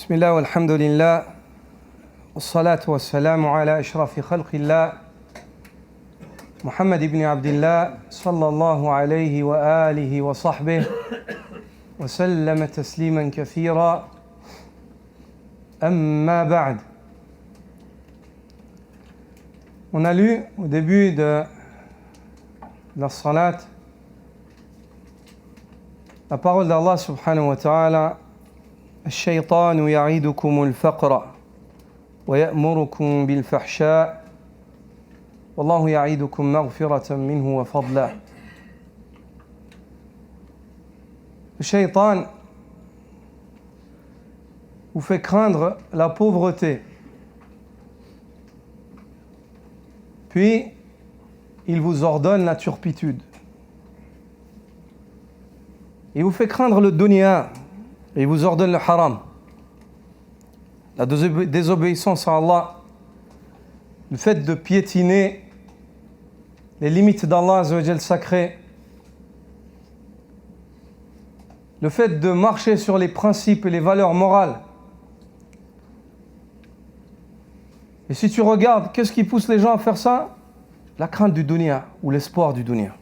بسم الله والحمد لله والصلاة والسلام على أشرف خلق الله محمد بن عبد الله صلى الله عليه وآله وصحبه وسلم تسليما كثيرا أما بعد. On a lu au début de la salat la parole d'Allah subhanahu wa ta'ala: الشيطان يعيدكم الفقر ويأمركم بالفحشاء والله يعيدكم مغفرة منه وفضلا. Le shaitan vous fait craindre la pauvreté, puis il vous ordonne la turpitude. Il vous fait craindre le dunya et il vous ordonne le haram, la désobéissance à Allah, le fait de piétiner les limites d'Allah Azza wa Jal sacrées, le fait de marcher sur les principes et les valeurs morales. Et si tu regardes, qu'est-ce qui pousse les gens à faire ça? La crainte du dunya ou l'espoir du dunya.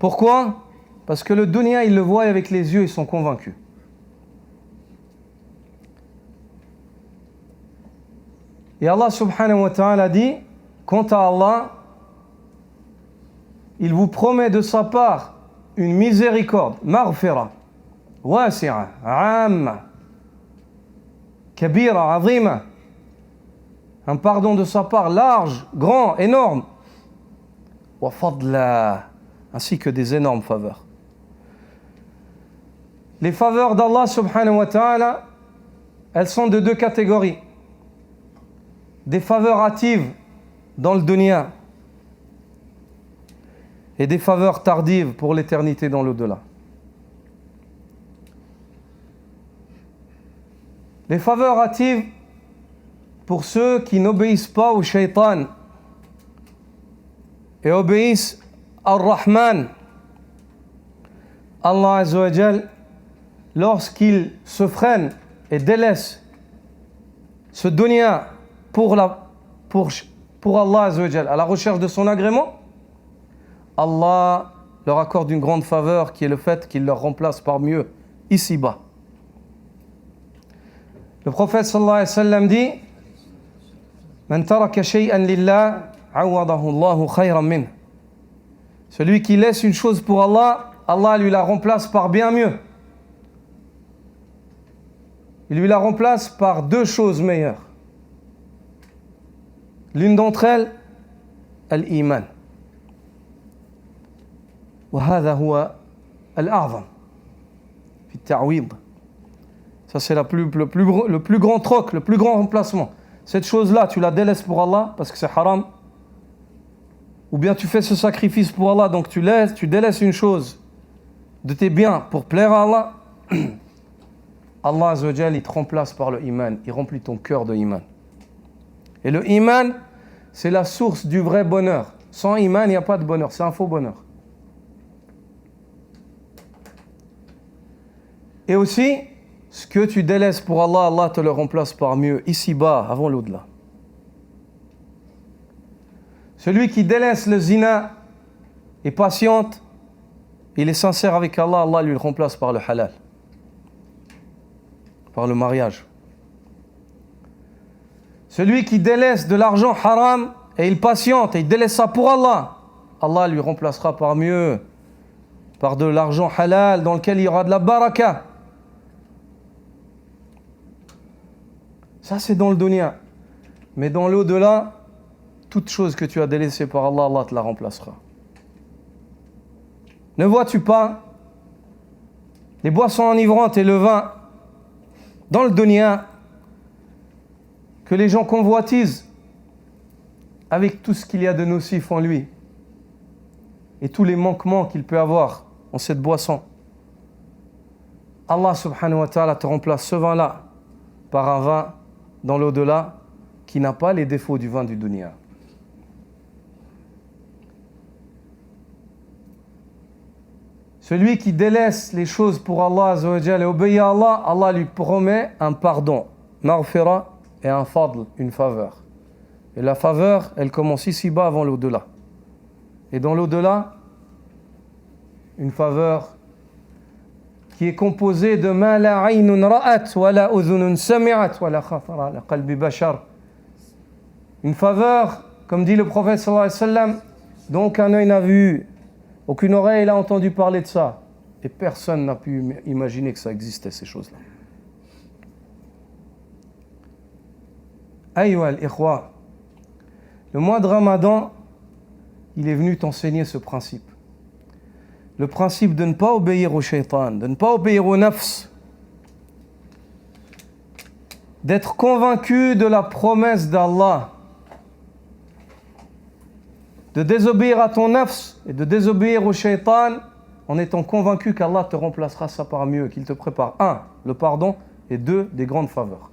Pourquoi? Parce que le dunya, ils le voient avec les yeux, ils sont convaincus. Et Allah subhanahu wa ta'ala dit, quant à Allah, il vous promet de sa part une miséricorde, maghfira, wasi'a, amma, kabira, azima, un pardon de sa part large, grand, énorme, wa fadla, ainsi que des énormes faveurs. Les faveurs d'Allah subhanahu wa ta'ala, elles sont de deux catégories. Des faveurs hâtives dans le dunya et des faveurs tardives pour l'éternité dans l'au-delà. Les faveurs hâtives pour ceux qui n'obéissent pas au shaitan et obéissent à Ar-Rahman, Allah Azza wa Jal, lorsqu'ils se freinent et délaissent ce dunya pour Allah Azza wa Jal, à la recherche de son agrément, Allah leur accorde une grande faveur qui est le fait qu'il leur remplace par mieux ici-bas. Le prophète sallallahu alayhi wa sallam dit: Man taraka shay'an lillah awadahu Allahu khayran min. Celui qui laisse une chose pour Allah, Allah lui la remplace par bien mieux. Il lui la remplace par deux choses meilleures. L'une d'entre elles, l'iman. وهذا هو الأعظم في التعويض. Ça c'est le plus grand troc, le plus grand remplacement. Cette chose-là, tu la délaisses pour Allah parce que c'est haram, ou bien tu fais ce sacrifice pour Allah, donc tu délaisses une chose de tes biens pour plaire à Allah. Allah Azza wa Jal, il te remplace par le iman, il remplit ton cœur de iman. Et le iman, c'est la source du vrai bonheur. Sans iman, il n'y a pas de bonheur, c'est un faux bonheur. Et aussi, ce que tu délaisses pour Allah, Allah te le remplace par mieux, ici-bas, avant l'au-delà. Celui qui délaisse le zina et patiente, il est sincère avec Allah, Allah lui le remplace par le halal, par le mariage. Celui qui délaisse de l'argent haram et il patiente et il délaisse ça pour Allah, Allah lui remplacera par mieux, par de l'argent halal dans lequel il y aura de la baraka. Ça c'est dans le dunya. Mais dans l'au-delà, toute chose que tu as délaissée par Allah, Allah te la remplacera. Ne vois-tu pas les boissons enivrantes et le vin dans le dunya que les gens convoitisent avec tout ce qu'il y a de nocif en lui et tous les manquements qu'il peut avoir en cette boisson? Allah subhanahu wa ta'ala te remplace ce vin-là par un vin dans l'au-delà qui n'a pas les défauts du vin du dunya. Celui qui délaisse les choses pour Allah Azza wa Jal et obéit à Allah, Allah lui promet un pardon, maghfira et un fadl, une faveur. Et la faveur, elle commence ici-bas avant l'au-delà. Et dans l'au-delà, une faveur qui est composée de ma la aynun ra'at wa la udhunun sami'at wa la khatara ala qalbi bashar. Une faveur, comme dit le prophète sallallahu alayhi wa sallam, dont aucun œil n'a vu, aucune oreille n'a entendu parler de ça. Et personne n'a pu imaginer que ça existait, ces choses-là. Ayyuha al-ikhwa, le mois de Ramadan, il est venu t'enseigner ce principe. Le principe de ne pas obéir au shaitan, de ne pas obéir au nafs, d'être convaincu de la promesse d'Allah, de désobéir à ton nafs et de désobéir au shaitan en étant convaincu qu'Allah te remplacera ça par mieux, qu'il te prépare 1, le pardon, et 2, des grandes faveurs.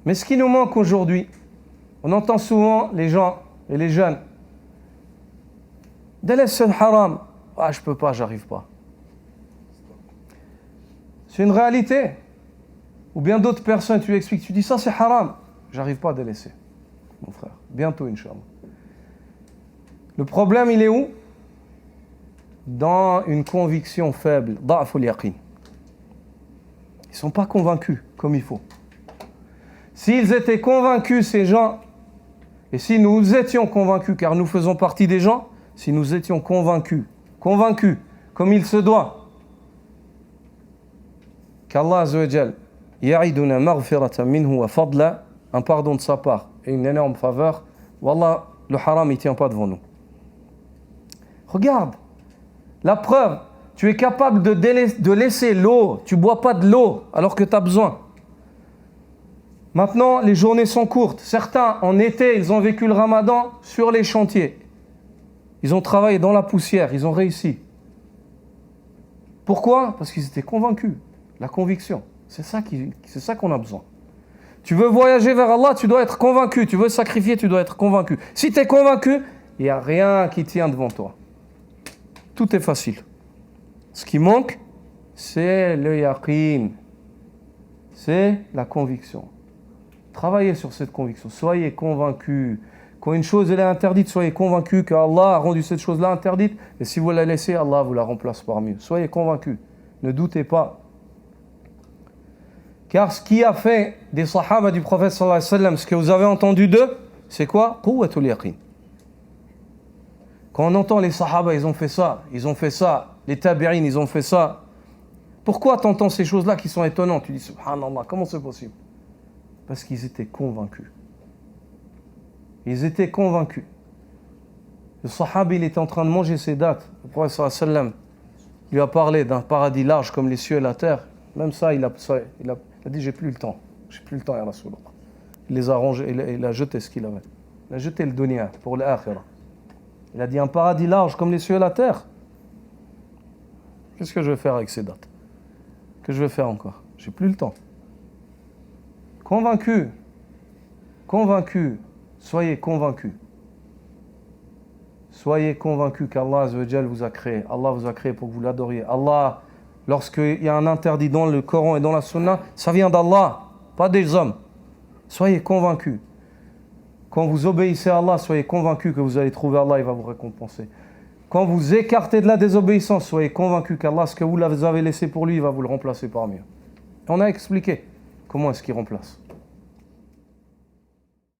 Mais ce qui nous manque aujourd'hui, on entend souvent les gens et les jeunes, délaisse le haram. Ah, je peux pas, j'arrive pas. C'est une réalité. Ou bien d'autres personnes, tu lui expliques, tu dis ça c'est haram. J'arrive pas à délaisser, mon frère. Bientôt, Inch'Allah. Le problème, il est où? Dans une conviction faible. Da'ful yaqin. Ils sont pas convaincus comme il faut. S'ils étaient convaincus, ces gens, et si nous étions convaincus, car nous faisons partie des gens, si nous étions convaincus, comme il se doit, qu'Allah Azza wa Jal ya'iduna maghfiratan minhu wa fadla, un pardon de sa part et une énorme faveur, wallah, le haram il tient pas devant nous. Regarde, la preuve, tu es capable de laisser l'eau, tu bois pas de l'eau alors que tu as besoin. Maintenant, les journées sont courtes. Certains, en été, ils ont vécu le Ramadan sur les chantiers. Ils ont travaillé dans la poussière, ils ont réussi. Pourquoi? Parce qu'ils étaient convaincus. La conviction, c'est ça qu'on a besoin. Tu veux voyager vers Allah, tu dois être convaincu. Tu veux sacrifier, tu dois être convaincu. Si tu es convaincu, il n'y a rien qui tient devant toi. Tout est facile. Ce qui manque, c'est le yaqin. C'est la conviction. Travaillez sur cette conviction. Soyez convaincus. Quand une chose elle est interdite, soyez convaincus qu'Allah a rendu cette chose-là interdite. Et si vous la laissez, Allah vous la remplace par mieux. Soyez convaincus. Ne doutez pas. Car ce qui a fait des sahaba du prophète sallallahu alayhi wa sallam, ce que vous avez entendu d'eux, c'est quoi? Quwwatul yaqin. Quand on entend les sahaba, ils ont fait ça, les tabi'in, ils ont fait ça. Pourquoi tu entends ces choses-là qui sont étonnantes? Tu dis, subhanallah, comment c'est possible? Parce qu'ils étaient convaincus. Ils étaient convaincus. Le sahaba, il était en train de manger ses dattes. Le prophète sallallahu alayhi wa sallam lui a parlé d'un paradis large comme les cieux et la terre. Même ça, il a dit, j'ai plus le temps, ya Rasulullah. Il les a rangés, il a jeté ce qu'il avait. Il a jeté le dunya pour l'akhirah. Il a dit, un paradis large comme les cieux et la terre. Qu'est-ce que je vais faire avec ces dates? Que je vais faire encore? J'ai plus le temps. Convaincu, soyez convaincus. Soyez convaincus qu'Allah Azza wa Jal vous a créé. Allah vous a créé pour que vous l'adoriez. Allah, lorsqu'il y a un interdit dans le Coran et dans la Sunna, ça vient d'Allah, pas des hommes. Soyez convaincus. Quand vous obéissez à Allah, soyez convaincus que vous allez trouver Allah, il va vous récompenser. Quand vous écartez de la désobéissance, soyez convaincus qu'Allah, ce que vous avez laissé pour lui, il va vous le remplacer par mieux. On a expliqué comment est-ce qu'il remplace.